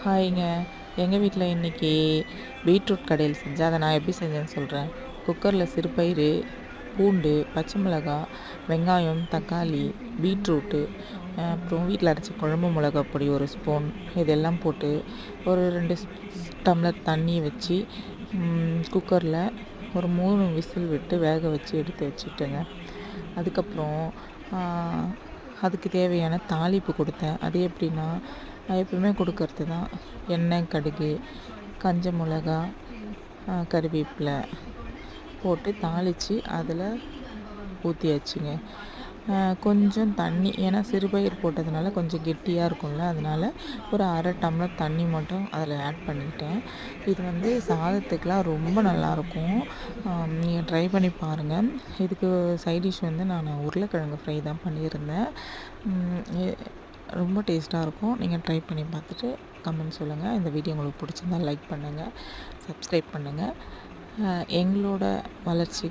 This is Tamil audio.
ஹாய்ங்க. எங்கள் வீட்டில் இன்றைக்கி பீட்ரூட் கடையில் செஞ்சேன். அதை நான் எப்படி செஞ்சேன்னு சொல்கிறேன். குக்கரில் சிறுபயிறு, பூண்டு, பச்சை மிளகாய், வெங்காயம், தக்காளி, பீட்ரூட்டு, அப்புறம் வீட்டில் அரைச்ச குழம்பு மிளகா பொடி 1 ஸ்பூன் இதெல்லாம் போட்டு ஒரு 2 டம்ளர் தண்ணி வச்சு குக்கரில் ஒரு 3 விசில் விட்டு வேக வச்சு எடுத்து வச்சுட்டேங்க. அதுக்கப்புறம் அதுக்கு தேவையான தாளிப்பு கொடுத்தேன். அது எப்படின்னா, எப்பவுமே கொடுக்கறது தான். எண்ணெய், கடுகு, காஞ்ச மிளகா, கறிவேப்பிலை போட்டு தாளித்து அதில் ஊற்றியாச்சுங்க. கொஞ்சம் தண்ணி, ஏன்னா சிறுபயிர் போட்டதுனால கொஞ்சம் கெட்டியாக இருக்கும்ல, அதனால் ஒரு அரை டம்ளர் தண்ணி மட்டும் அதில் ஆட் பண்ணிக்கிட்டேன். இது சாதத்துக்கெலாம் ரொம்ப நல்லாயிருக்கும். நீங்கள் ட்ரை பண்ணி பாருங்கள். இதுக்கு சைட் டிஷ் நான் உருளைக்கிழங்கு ஃப்ரை தான் பண்ணியிருந்தேன். ரொம்ப டேஸ்ட்டாக இருக்கும். நீங்கள் ட்ரை பண்ணி பார்த்துட்டு கமெண்ட் சொல்லுங்கள். இந்த வீடியோ உங்களுக்கு பிடிச்சிருந்தா லைக் பண்ணுங்கள், சப்ஸ்கிரைப் பண்ணுங்கள். எங்களோட வளர்ச்சி